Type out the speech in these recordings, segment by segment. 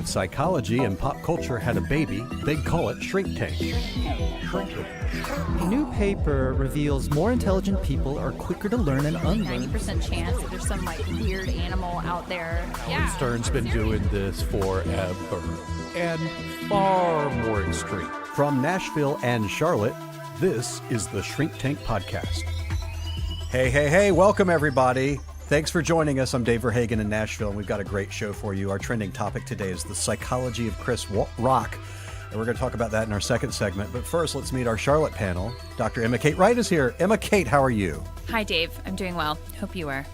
If psychology and pop culture had a baby, they'd call it Shrink Tank. A new paper reveals more intelligent people are quicker to learn and unlearn. 90% chance that there's some weird animal out there. Yeah. Stern's been doing this forever and far more extreme. From Nashville and Charlotte, this is the Shrink Tank Podcast. Hey, welcome everybody. Thanks for joining us. I'm Dave Verhagen in Nashville, and we've got a great show for you. Our trending topic today is the psychology of Chris Rock, and we're going to talk about that in our second segment. But first, let's meet our Charlotte panel. Dr. Emma Kate Wright is here. Emma Kate, how are you? Hi, Dave. I'm doing well. Hope you are.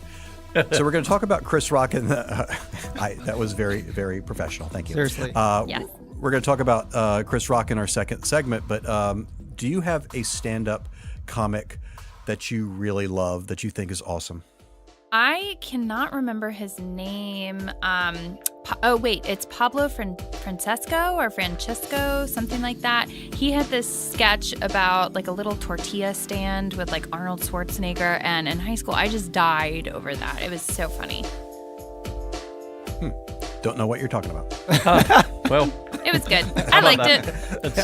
So we're going to talk about Chris Rock, and that was very, very professional. Thank you. Seriously. Yes. We're going to talk about Chris Rock in our second segment, but do you have a stand-up comic that you really love, that you think is awesome? I cannot remember his name. It's Pablo Francesco or Francesco, something like that. He had this sketch about like a little tortilla stand with like Arnold Schwarzenegger, and in high school I just died over that. It was so funny. Don't know what you're talking about. Well, it was good. I liked it.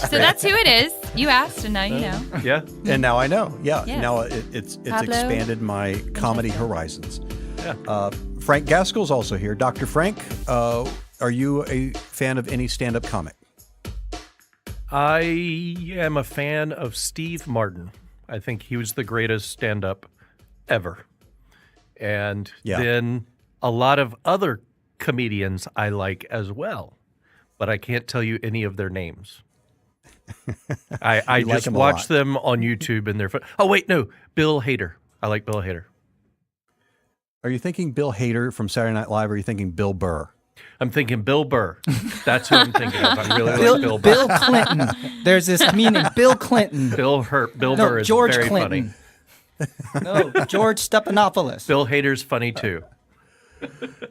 So that's who it is. You asked, and now you know. Yeah. And now I know. Yeah. Yes. Now it's Pablo expanded my comedy horizons. Yeah. Frank Gaskell's also here. Dr. Frank, are you a fan of any stand-up comic? I am a fan of Steve Martin. I think he was the greatest stand-up ever. And then a lot of other comedians I like as well, but I can't tell you any of their names. I just watch them on YouTube and they're fun. Oh, wait, no. Bill Hader. I like Bill Hader. Are you thinking Bill Hader from Saturday Night Live, or are you thinking Bill Burr? I'm thinking Bill Burr. That's who I'm thinking of. I really like Bill Burr. Bill Clinton. There's this comedian, Bill Clinton. Bill Burr is George very Clinton. funny. No, George Stephanopoulos. Bill Hader's funny too.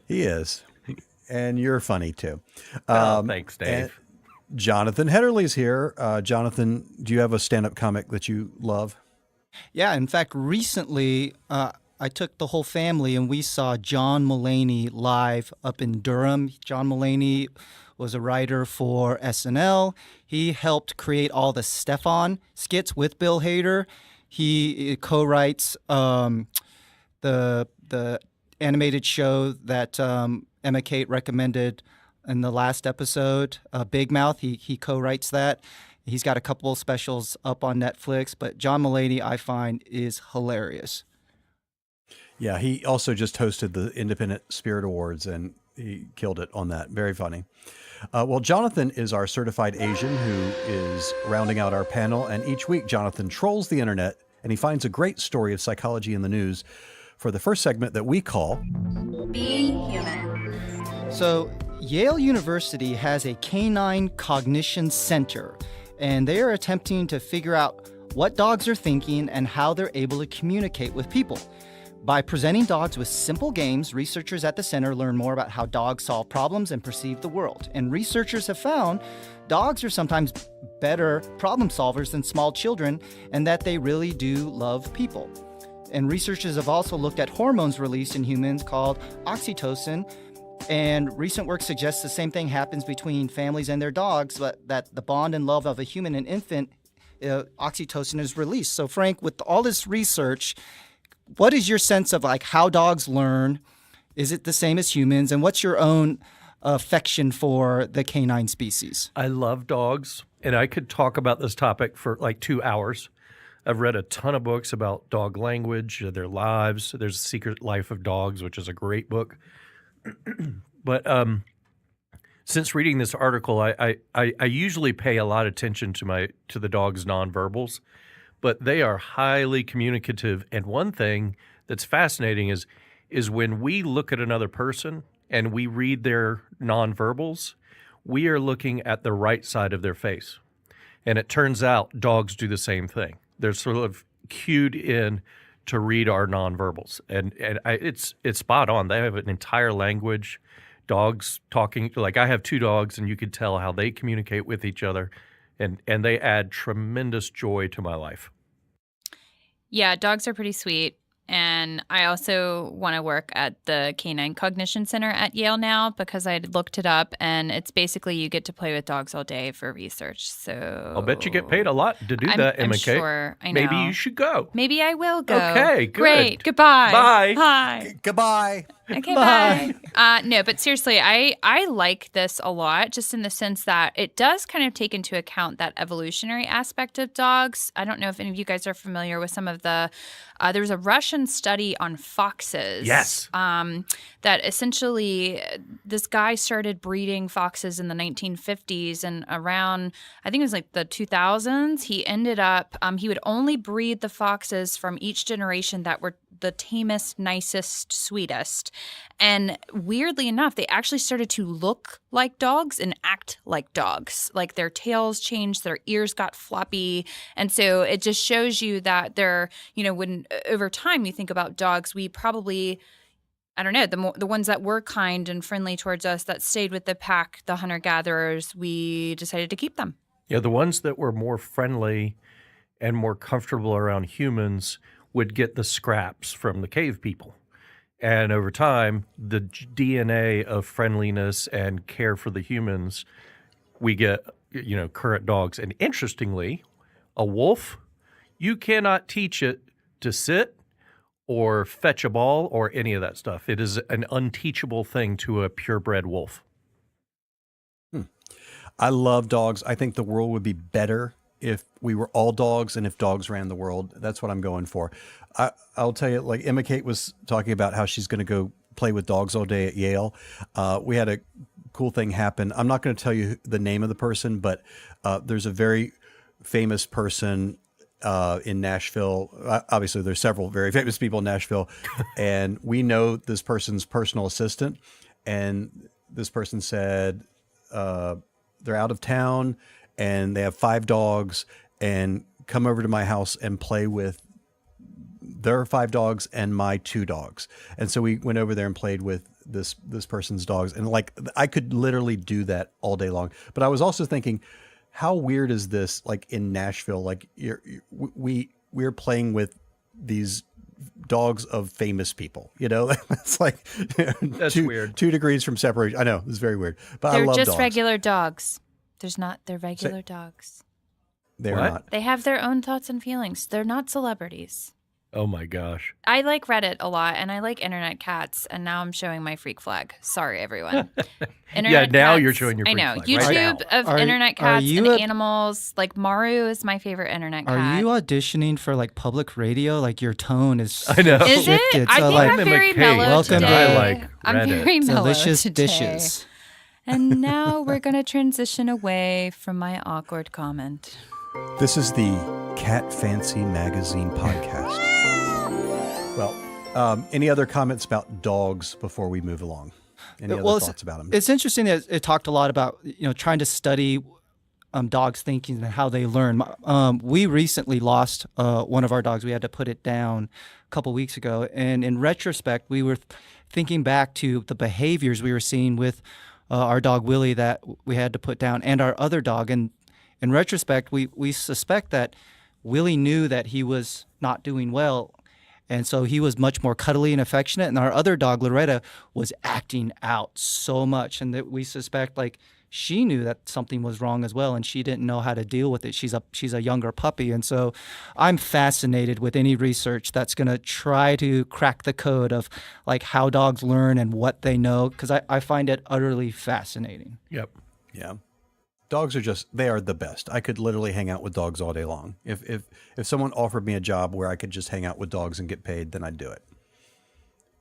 He is. And you're funny too. Thanks, Dave. Jonathan Hedderly's here. Jonathan, do you have a stand-up comic that you love? Yeah, in fact, recently I took the whole family and we saw John Mulaney live up in Durham. John Mulaney was a writer for SNL. He helped create all the Stefon skits with Bill Hader. He co-writes the animated show that Emma Kate recommended in the last episode, Big Mouth. He co-writes that. He's got a couple of specials up on Netflix, but John Mulaney, I find, is hilarious. Yeah, he also just hosted the Independent Spirit Awards, and he killed it on that. Very funny. Well, Jonathan is our certified Asian who is rounding out our panel, and each week Jonathan trolls the internet, and he finds a great story of psychology in the news for the first segment that we call Being Human. So Yale University has a canine cognition center, and they are attempting to figure out what dogs are thinking and how they're able to communicate with people. By presenting dogs with simple games, researchers at the center learn more about how dogs solve problems and perceive the world. And researchers have found dogs are sometimes better problem solvers than small children, and that they really do love people. And researchers have also looked at hormones released in humans called oxytocin. And recent work suggests the same thing happens between families and their dogs, but that the bond and love of a human and infant, oxytocin is released. So Frank, with all this research, what is your sense of like how dogs learn? Is it the same as humans? And what's your own affection for the canine species? I love dogs, and I could talk about this topic for like 2 hours. I've read a ton of books about dog language, their lives. There's A Secret Life of Dogs, which is a great book. But since reading this article, I usually pay a lot of attention to the dog's nonverbals, but they are highly communicative. And one thing that's fascinating is when we look at another person and we read their nonverbals, we are looking at the right side of their face. And it turns out dogs do the same thing. They're sort of cued in to read our nonverbals, and it's spot on. They have an entire language. Dogs talking, like I have 2 dogs, and you could tell how they communicate with each other, and they add tremendous joy to my life. Yeah, dogs are pretty sweet. And I also want to work at the Canine Cognition Center at Yale now because I looked it up, and it's basically you get to play with dogs all day for research. So I'll bet you get paid a lot to do that, I'm Emma Kate. sure. I know. Maybe you should go. Maybe I will go. Okay, good. Great. Goodbye. Bye. Hi. Goodbye. Okay, bye. No, but seriously, I like this a lot, just in the sense that it does kind of take into account that evolutionary aspect of dogs. I don't know if any of you guys are familiar with some of the there was a Russian study on foxes. Yes. That essentially this guy started breeding foxes in the 1950s, and around, I think it was like the 2000s, he ended up, he would only breed the foxes from each generation that were the tamest, nicest, sweetest. And weirdly enough, they actually started to look like dogs and act like dogs. Like their tails changed, their ears got floppy. And so it just shows you that they're, when over time you think about dogs, we probably, I don't know, the ones that were kind and friendly towards us, that stayed with the pack, the hunter-gatherers, we decided to keep them. Yeah, the ones that were more friendly and more comfortable around humans would get the scraps from the cave people. And over time, the DNA of friendliness and care for the humans, we get, current dogs. And interestingly, a wolf, you cannot teach it to sit or fetch a ball or any of that stuff. It is an unteachable thing to a purebred wolf. I love dogs. I think the world would be better if we were all dogs and if dogs ran the world. That's what I'm going for. I'll tell you, like Emma Kate was talking about how she's going to go play with dogs all day at Yale. We had a cool thing happen. I'm not going to tell you the name of the person, but there's a very famous person in Nashville. Obviously, there's several very famous people in Nashville, and we know this person's personal assistant. And this person said they're out of town and they have 5 dogs, and come over to my house and play with their 5 dogs and my 2 dogs. And so we went over there and played with this person's dogs. And like, I could literally do that all day long. But I was also thinking, how weird is this? Like in Nashville, like we're playing with these dogs of famous people, it's like That's weird. 2 degrees from separation. I know, it's very weird, but They're I love just dogs. regular dogs. They're regular dogs. They're What? not. They have their own thoughts and feelings. They're not celebrities. Oh my gosh. I like Reddit a lot, and I like internet cats, and now I'm showing my freak flag. Sorry, everyone. Internet now cats, you're showing your freak I know. flag right YouTube now. of internet are cats you and a- animals. Like Maru is my favorite internet cat. Are you auditioning for like public radio? Like your tone is I know. Is it? shifted. I So, think like, I'm very Emma Kate, mellow welcome to- today. I like I'm Reddit. very mellow delicious today. dishes. And now we're going to transition away from my awkward comment. This is the Cat Fancy Magazine podcast. Well, any other comments about dogs before we move along? Any other thoughts about them? It's interesting that it talked a lot about trying to study dogs' thinking and how they learn. We recently lost one of our dogs. We had to put it down a couple weeks ago, and in retrospect, we were thinking back to the behaviors we were seeing with our dog Willie that we had to put down, and our other dog. And in retrospect, we suspect that Willie knew that he was not doing well. And so he was much more cuddly and affectionate. And our other dog, Loretta, was acting out so much. And that we suspect, like, she knew that something was wrong as well, and she didn't know how to deal with it. She's a younger puppy. And so I'm fascinated with any research that's going to try to crack the code of, like, how dogs learn and what they know, because I find it utterly fascinating. Yep. Yeah. Dogs they are the best. I could literally hang out with dogs all day long. If someone offered me a job where I could just hang out with dogs and get paid, then I'd do it.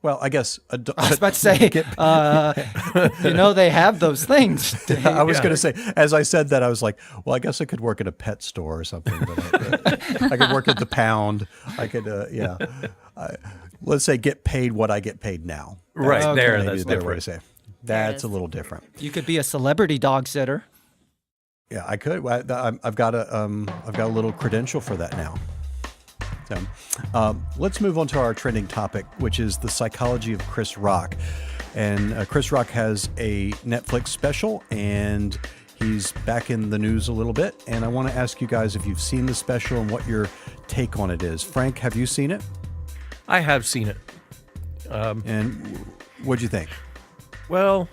Well, I guess I was about to say, they have those things. I was going to say, as I said that, I was like, well, I guess I could work at a pet store or something. But I could work at the Pound. I could, let's say get paid what I get paid now. Right, That's there, maybe that's a better way to different. say. That's a little different. You could be a celebrity dog sitter. Yeah, I could. I've got a little credential for that now. So, let's move on to our trending topic, which is the psychology of Chris Rock. And Chris Rock has a Netflix special, and he's back in the news a little bit. And I want to ask you guys if you've seen the special and what your take on it is. Frank, have you seen it? I have seen it. And what'd you think? Well,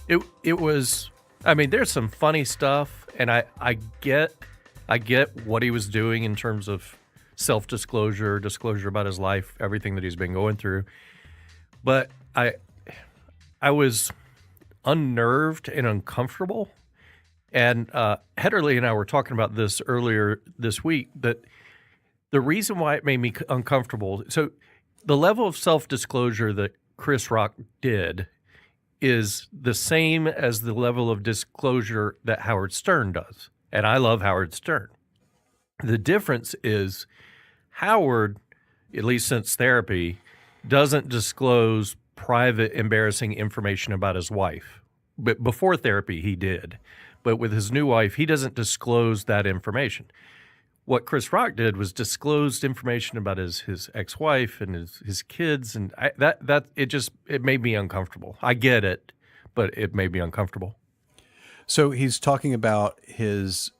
it was. I mean, there's some funny stuff, and I get what he was doing in terms of self-disclosure, disclosure about his life, everything that he's been going through. But I was unnerved and uncomfortable. And Hedderly and I were talking about this earlier this week, that the reason why it made me uncomfortable, so the level of self-disclosure that Chris Rock did is the same as the level of disclosure that Howard Stern does. And I love Howard Stern. The difference is Howard, at least since therapy, doesn't disclose private, embarrassing information about his wife. But before therapy, he did. But with his new wife, he doesn't disclose that information. What Chris Rock did was disclosed information about his ex-wife and his kids, and it made me uncomfortable. I get it, but it made me uncomfortable. So he's talking about his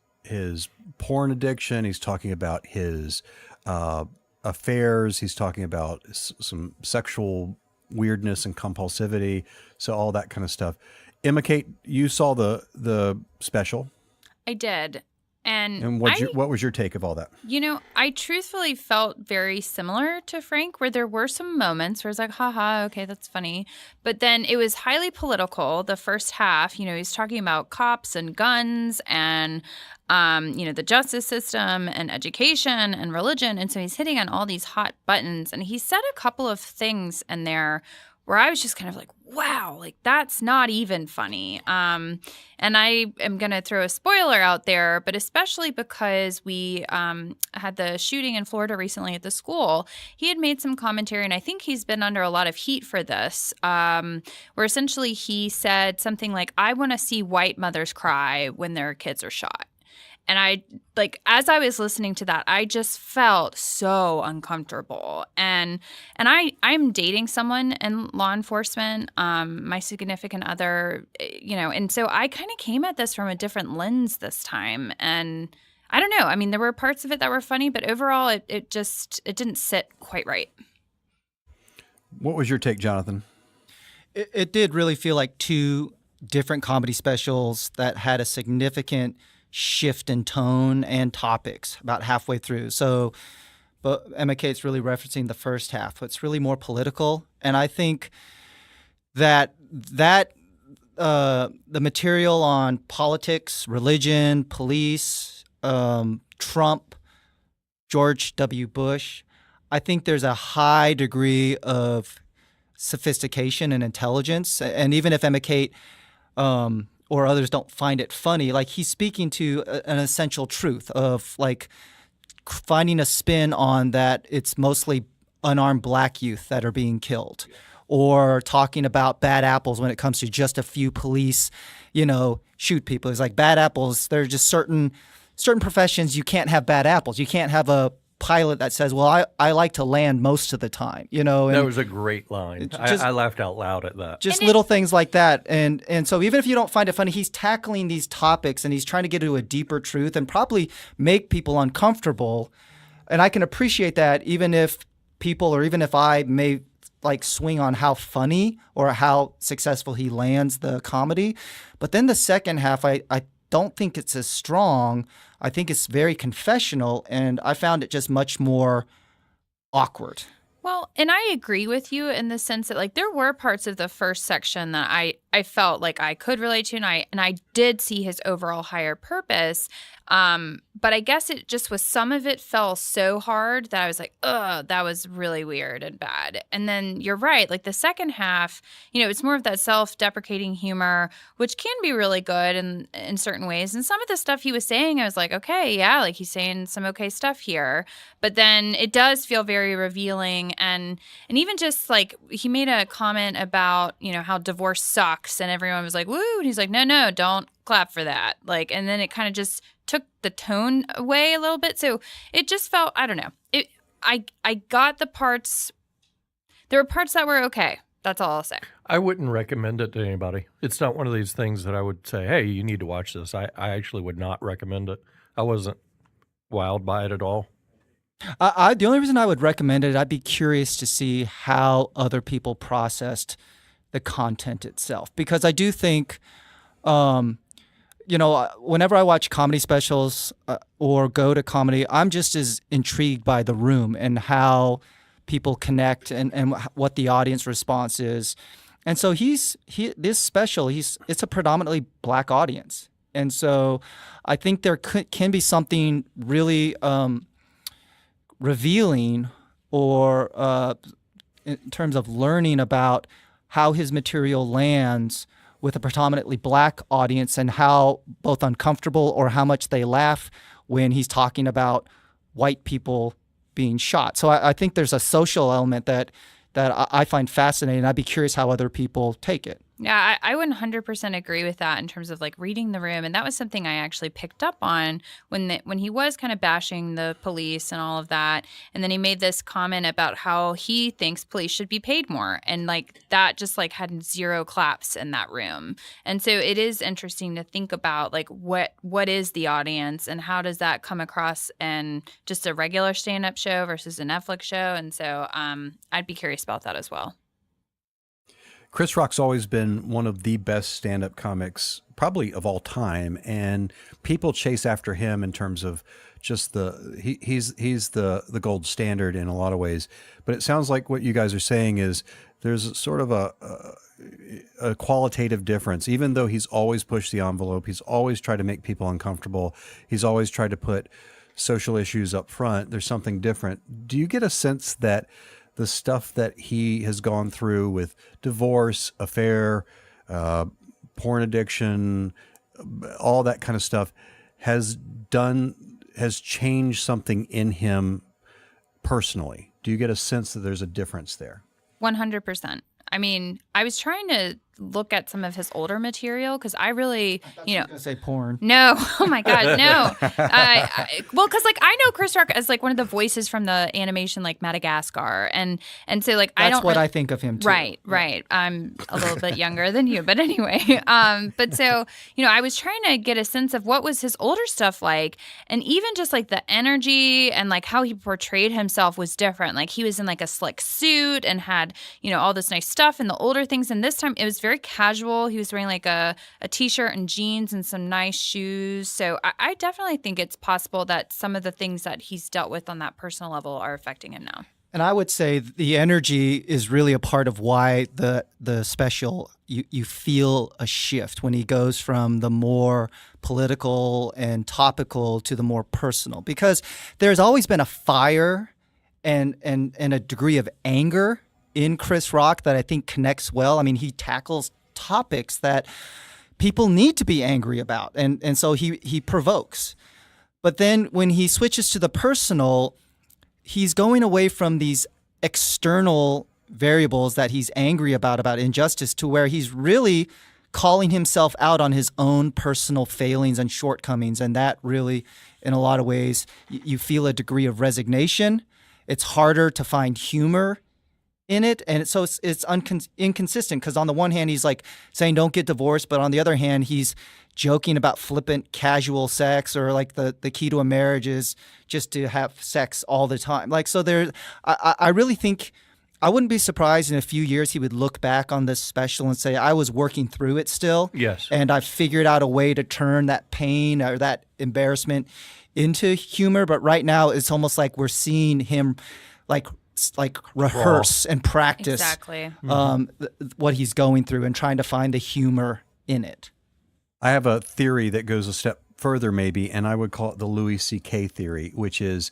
porn addiction. He's talking about his affairs. He's talking about some sexual weirdness and compulsivity. So all that kind of stuff. Emma Kate, you saw the special. I did. And what was your take of all that? I truthfully felt very similar to Frank, where there were some moments where it's like, haha, okay, that's funny. But then it was highly political. The first half, he's talking about cops and guns and, the justice system and education and religion. And so he's hitting on all these hot buttons. And he said a couple of things in there where I was just kind of like, wow, like that's not even funny. And I am going to throw a spoiler out there, but especially because we had the shooting in Florida recently at the school, he had made some commentary, and I think he's been under a lot of heat for this, where essentially he said something like, I want to see white mothers cry when their kids are shot. And as I was listening to that, I just felt so uncomfortable. And I'm dating someone in law enforcement, my significant other, and so I kind of came at this from a different lens this time. And I don't know. I mean, there were parts of it that were funny, but overall it didn't sit quite right. What was your take, Jonathan? It did really feel like two different comedy specials that had a significant shift in tone and topics about halfway through. So, but Emma Kate's really referencing the first half. It's really more political, and I think that the material on politics, religion, police, Trump, George W. Bush, I think there's a high degree of sophistication and intelligence, and even if Emma Kate or others don't find it funny, like he's speaking to an essential truth of like finding a spin on that it's mostly unarmed black youth that are being killed, or talking about bad apples when it comes to just a few police, shoot people. It's like bad apples. There are just certain professions you can't have bad apples. You can't have a pilot that says, well, I like to land most of the time, And that was a great line. I laughed out loud at that. Just little things like that. And so even if you don't find it funny, he's tackling these topics and he's trying to get to a deeper truth and probably make people uncomfortable. And I can appreciate that, even if people, or even if I may like swing on how funny or how successful he lands the comedy. But then the second half, I don't think it's as strong. I think it's very confessional, and I found it just much more awkward. Well, and I agree with you in the sense that like there were parts of the first section that I felt like I could relate to, and I did see his overall higher purpose. But I guess it just was, some of it fell so hard that I was like, ugh, that was really weird and bad. And then you're right, like the second half, it's more of that self-deprecating humor, which can be really good in certain ways. And some of the stuff he was saying, I was like, okay, yeah, like he's saying some okay stuff here. But then it does feel very revealing. And even just like he made a comment about, how divorce sucks, and everyone was like, woo. And he's like, no, don't clap for that. Like, and then it kind of just took the tone away a little bit. So it just felt, I don't know. I got the parts. There were parts that were okay. That's all I'll say. I wouldn't recommend it to anybody. It's not one of these things that I would say, hey, you need to watch this. I actually would not recommend it. I wasn't wowed by it at all. The only reason I would recommend it, I'd be curious to see how other people processed the content itself, because I do think, whenever I watch comedy specials or go to comedy, I'm just as intrigued by the room and how people connect and what the audience response is. And so this special, it's a predominantly Black audience. And so I think there can be something really revealing or in terms of learning about how his material lands with a predominantly Black audience and how both uncomfortable or how much they laugh when he's talking about white people being shot. So I think there's a social element that I find fascinating. I'd be curious how other people take it. Yeah, I would 100% agree with that in terms of like reading the room. And that was something I actually picked up on when he was kind of bashing the police and all of that. And then he made this comment about how he thinks police should be paid more. And like that just like had zero claps in that room. And so it is interesting to think about like what is the audience and how does that come across in just a regular stand-up show versus a Netflix show. And so I'd be curious about that as well. Chris Rock's always been one of the best stand-up comics, probably of all time, and people chase after him in terms of just he's the gold standard in a lot of ways. But it sounds like what you guys are saying is there's sort of a qualitative difference. Even though he's always pushed the envelope, he's always tried to make people uncomfortable, he's always tried to put social issues up front, there's something different. Do you get a sense that the stuff that he has gone through with divorce, affair, porn addiction, all that kind of stuff has changed something in him personally? Do you get a sense that there's a difference there? 100%. I mean, I was trying to look at some of his older material because I really, I was gonna say porn. No, oh my God, no. Well, because like I know Chris Rock as like one of the voices from the animation like Madagascar, and so like That's I don't. what I think of him too. Right. I'm a little bit younger than you, but anyway. But so I was trying to get a sense of what was his older stuff like, and even just like the energy and like how he portrayed himself was different. Like he was in like a slick suit and had all this nice stuff and the older things, and this time it was very casual. He was wearing like a t-shirt and jeans and some nice shoes. So I definitely think it's possible that some of the things that he's dealt with on that personal level are affecting him now. And I would say the energy is really a part of why the special, you feel a shift when he goes from the more political and topical to the more personal, because there's always been a fire and a degree of anger in Chris Rock that I think connects well. I mean, he tackles topics that people need to be angry about, and so he provokes. But then when he switches to the personal, he's going away from these external variables that he's angry about injustice, to where he's really calling himself out on his own personal failings and shortcomings. And that really, in a lot of ways, you feel a degree of resignation. It's harder to find humor in it, and so it's inconsistent, because on the one hand he's like saying don't get divorced, but on the other hand he's joking about flippant casual sex, or like the key to a marriage is just to have sex all the time. Like, so I really think I wouldn't be surprised in a few years he would look back on this special and say, I was working through it still. Yes. And I figured out a way to turn that pain or that embarrassment into humor. But right now it's almost like we're seeing him like rehearse and practice Exactly. What he's going through and trying to find the humor in it. I have a theory that goes a step further maybe, and I would call it the Louis C.K. theory, which is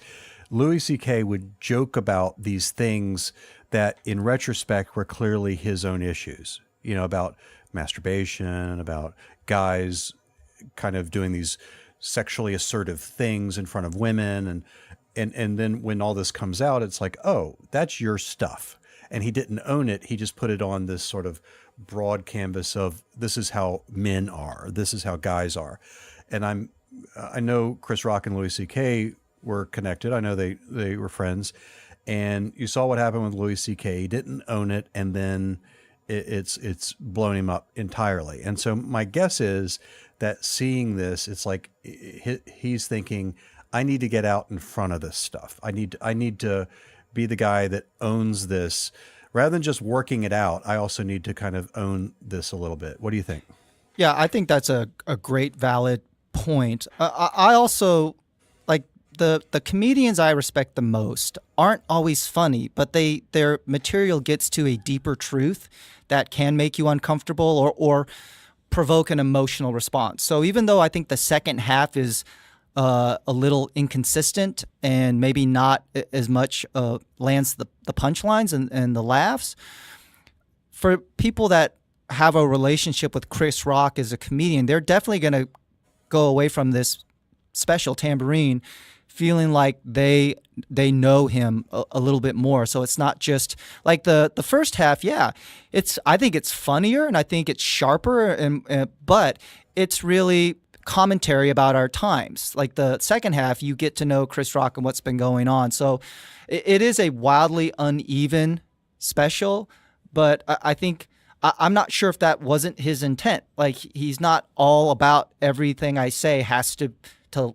Louis C.K. would joke about these things that in retrospect were clearly his own issues, about masturbation, about guys kind of doing these sexually assertive things in front of women, and then when all this comes out, it's like, oh, that's your stuff. And he didn't own it. He just put it on this sort of broad canvas of this is how men are. This is how guys are. And I know Chris Rock and Louis C.K. were connected. I know they were friends. And you saw what happened with Louis C.K. He didn't own it, and then it's blown him up entirely. And so my guess is that seeing this, it's like he's thinking, I need to get out in front of this stuff. I need to be the guy that owns this rather than just working it out. I also need to kind of own this a little bit. What do you think? Yeah, I think that's a great, valid point. I also like the comedians I respect the most aren't always funny, but their material gets to a deeper truth that can make you uncomfortable or provoke an emotional response. So even though I think the second half is a little inconsistent and maybe not as much lands the punchlines and the laughs, for people that have a relationship with Chris Rock as a comedian, they're definitely going to go away from this special Tamborine feeling like they know him a little bit more. So it's not just like the first half. Yeah, I think it's funnier and I think it's sharper, but it's really commentary about our times. Like the second half, you get to know Chris Rock and what's been going on. So it is a wildly uneven special, but I think I'm not sure if that wasn't his intent. Like he's not all about everything I say has to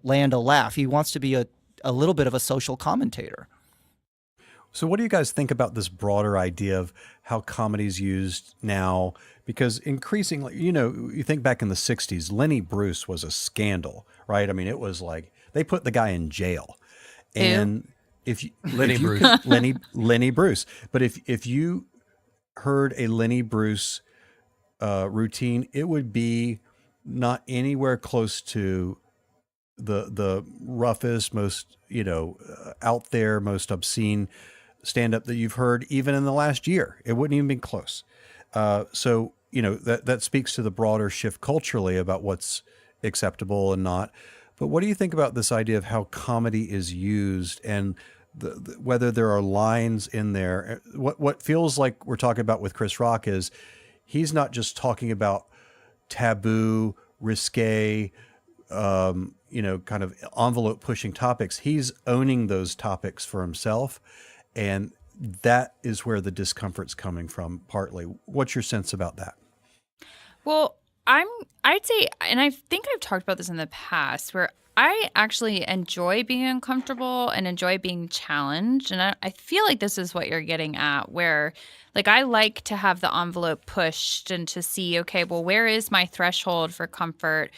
land a laugh. He wants to be a little bit of a social commentator. So what do you guys think about this broader idea of how comedy's used now? Because increasingly, you think back in the 60s, Lenny Bruce was a scandal, right? I mean, it was like they put the guy in jail. And Lenny Bruce. But if you heard a Lenny Bruce routine, it would be not anywhere close to the roughest, most out there, most obscene stand-up that you've heard even in the last year. It wouldn't even be close. So that speaks to the broader shift culturally about what's acceptable and not. But what do you think about this idea of how comedy is used and whether there are lines in there? What feels like we're talking about with Chris Rock is he's not just talking about taboo, risque, kind of envelope pushing topics. He's owning those topics for himself. And that is where the discomfort's coming from partly. What's your sense about that? Well, I'd say, and I think I've talked about this in the past, where I actually enjoy being uncomfortable and enjoy being challenged. And I feel like this is what you're getting at, where like I like to have the envelope pushed and to see, okay, well, where is my threshold for comfort?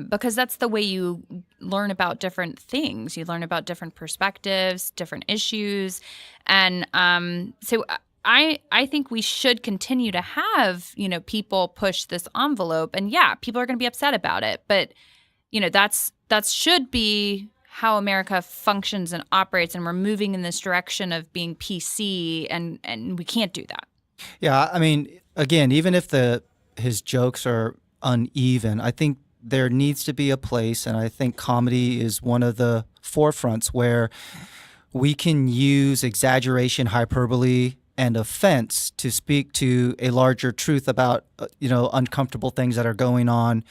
Because that's the way you learn about different things. You learn about different perspectives, different issues. And so I think we should continue to have, people push this envelope. And yeah, people are going to be upset about it. But, that should be how America functions and operates. And we're moving in this direction of being PC, and we can't do that. Yeah, I mean, again, even if his jokes are uneven, I think there needs to be a place, and I think comedy is one of the forefronts where we can use exaggeration, hyperbole, and offense to speak to a larger truth about, uncomfortable things that are going on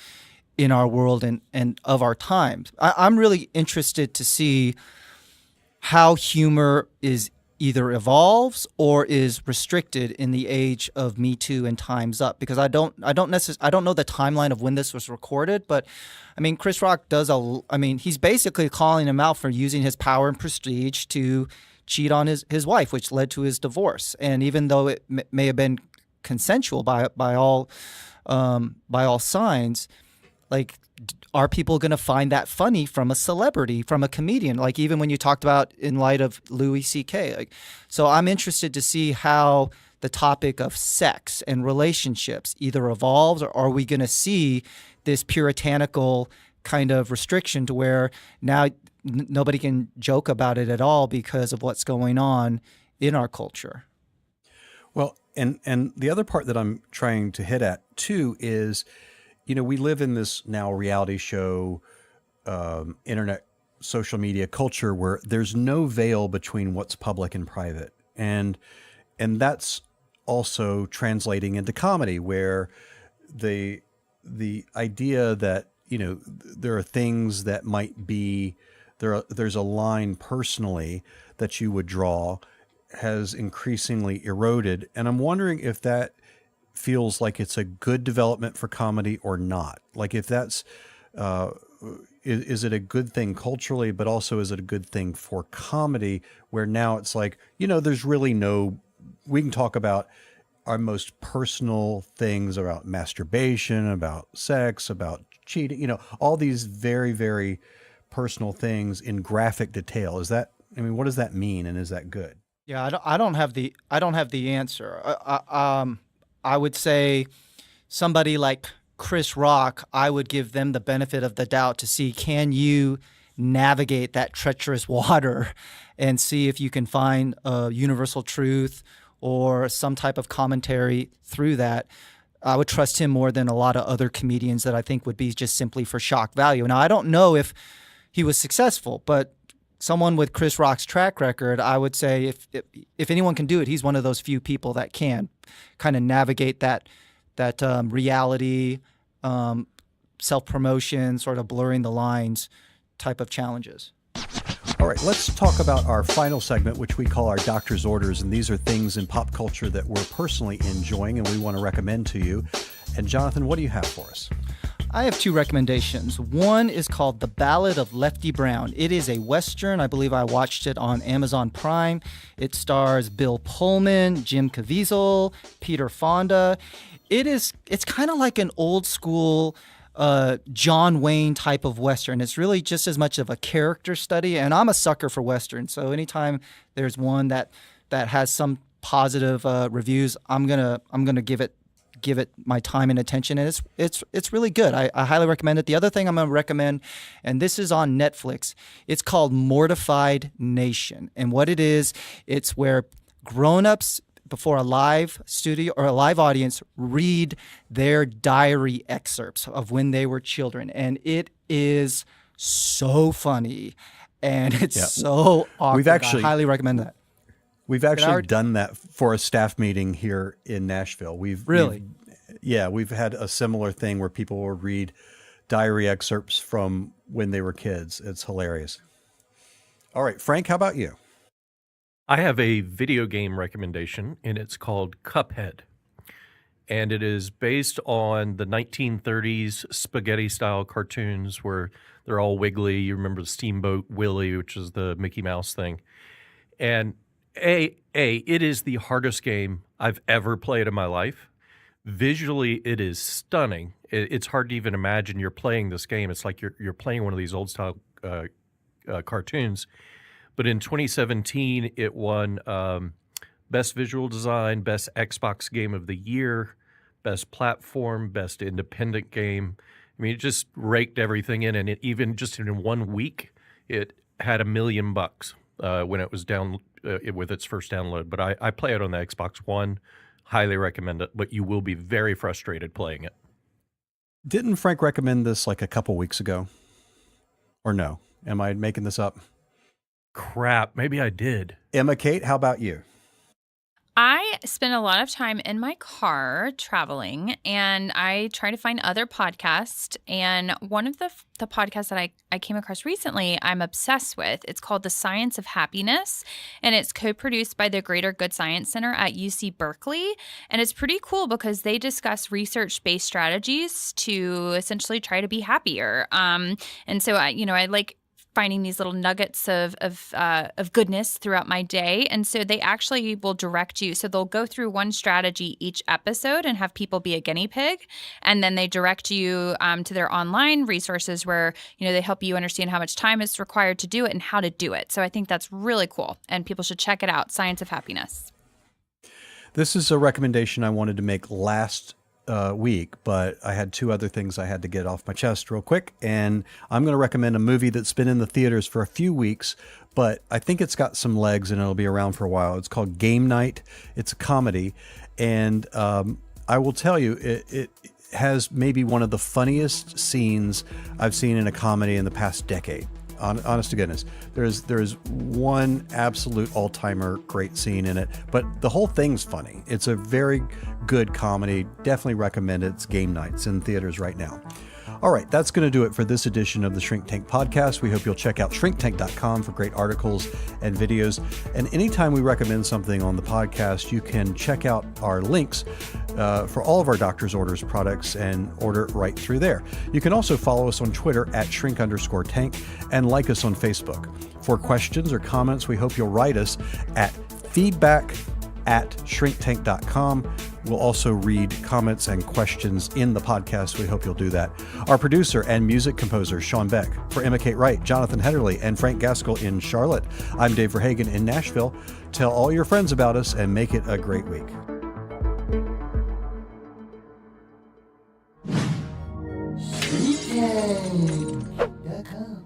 in our world and of our times. I'm really interested to see how humor is either evolves or is restricted in the age of Me Too and Time's Up, because I don't know the timeline of when this was recorded, but I mean, Chris Rock he's basically calling him out for using his power and prestige to cheat on his wife, which led to his divorce. And even though it may have been consensual by all signs, like, are people going to find that funny from a celebrity, from a comedian? Like, even when you talked about in light of Louis C.K. So I'm interested to see how the topic of sex and relationships either evolves, or are we going to see this puritanical kind of restriction to where now nobody can joke about it at all because of what's going on in our culture? Well, and the other part that I'm trying to hit at too is, we live in this now reality show, internet, social media culture where there's no veil between what's public and private. And that's also translating into comedy, where the idea that, there are things that might be, there's a line personally that you would draw has increasingly eroded. And I'm wondering if that feels like it's a good development for comedy or not. Like if that's, is it a good thing culturally, but also is it a good thing for comedy where now it's like, there's really we can talk about our most personal things about masturbation, about sex, about cheating, all these very, very personal things in graphic detail. What does that mean? And is that good? Yeah, I don't have the answer. I would say somebody like Chris Rock, I would give them the benefit of the doubt to see, can you navigate that treacherous water and see if you can find a universal truth or some type of commentary through that. I would trust him more than a lot of other comedians that I think would be just simply for shock value. Now, I don't know if he was successful, but someone with Chris Rock's track record, I would say if anyone can do it, he's one of those few people that can kind of navigate that reality, self-promotion, sort of blurring the lines type of challenges. All right, let's talk about our final segment, which we call our doctor's orders. And these are things in pop culture that we're personally enjoying and we want to recommend to you. And Jonathan, what do you have for us? I have two recommendations. One is called The Ballad of Lefty Brown. It is a Western. I believe I watched it on Amazon Prime. It stars Bill Pullman, Jim Caviezel, Peter Fonda. It's kind of like an old school John Wayne type of Western. It's really just as much of a character study, and I'm a sucker for Westerns. So anytime there's one that has some positive reviews, I'm gonna give it my time and attention, and it's really good. I highly recommend it. The other thing I'm gonna recommend, and this is on Netflix, it's called Mortified Nation, and what it is, it's where grown-ups before a live studio or a live audience read their diary excerpts of when they were children. And it is so funny and it's so awkward. I highly recommend that. We've actually done that for a staff meeting here in Nashville. We've had a similar thing where people will read diary excerpts from when they were kids. It's hilarious. All right, Frank, how about you? I have a video game recommendation, and it's called Cuphead. And it is based on the 1930s spaghetti-style cartoons where they're all wiggly. You remember the Steamboat Willie, which is the Mickey Mouse thing. And it is the hardest game I've ever played in my life. Visually, it is stunning. It's hard to even imagine you're playing this game. It's like you're playing one of these old-style cartoons. But in 2017, it won Best Visual Design, Best Xbox Game of the Year, Best Platform, Best Independent Game. I mean, it just raked everything in, and it even just in 1 week, it had $1 million when it was down with its first download. But I play it on the Xbox One. Highly recommend it, but you will be very frustrated playing it. Didn't Frank recommend this like a couple weeks ago? Or no? Am I making this up? Crap, maybe I did. Emma Kate, how about you? I spend a lot of time in my car traveling, and I try to find other podcasts. And one of the podcasts that I came across recently, I'm obsessed with. It's called The Science of Happiness, and it's co-produced by the Greater Good Science Center at UC Berkeley. And it's pretty cool because they discuss research-based strategies to essentially try to be happier. And so I like finding these little nuggets of goodness throughout my day. And so they actually will direct you. So they'll go through one strategy each episode and have people be a guinea pig. And then they direct you to their online resources where, they help you understand how much time is required to do it and how to do it. So I think that's really cool. And people should check it out. Science of Happiness. This is a recommendation I wanted to make last week, but I had two other things I had to get off my chest real quick, and I'm going to recommend a movie that's been in the theaters for a few weeks, but I think it's got some legs and it'll be around for a while. It's called Game Night. It's a comedy, and I will tell you, it has maybe one of the funniest scenes I've seen in a comedy in the past decade. Honest to goodness, there's one absolute all-timer great scene in it, but the whole thing's funny. It's a very good comedy. Definitely recommend it. It's Game Night. It's in theaters right now. All right, that's going to do it for this edition of the Shrink Tank podcast. We hope you'll check out shrinktank.com for great articles and videos. And anytime we recommend something on the podcast, you can check out our links for all of our Doctor's Orders products and order it right through there. You can also follow us on Twitter at shrink_tank and like us on Facebook. For questions or comments, we hope you'll write us at feedback@shrinktank.com. We'll also read comments and questions in the podcast. We hope you'll do that. Our producer and music composer, Sean Beck. For Emma Kate Wright, Jonathan Hederley, and Frank Gaskell in Charlotte, I'm Dave Verhagen in Nashville. Tell all your friends about us and make it a great week. Shrink Tank.com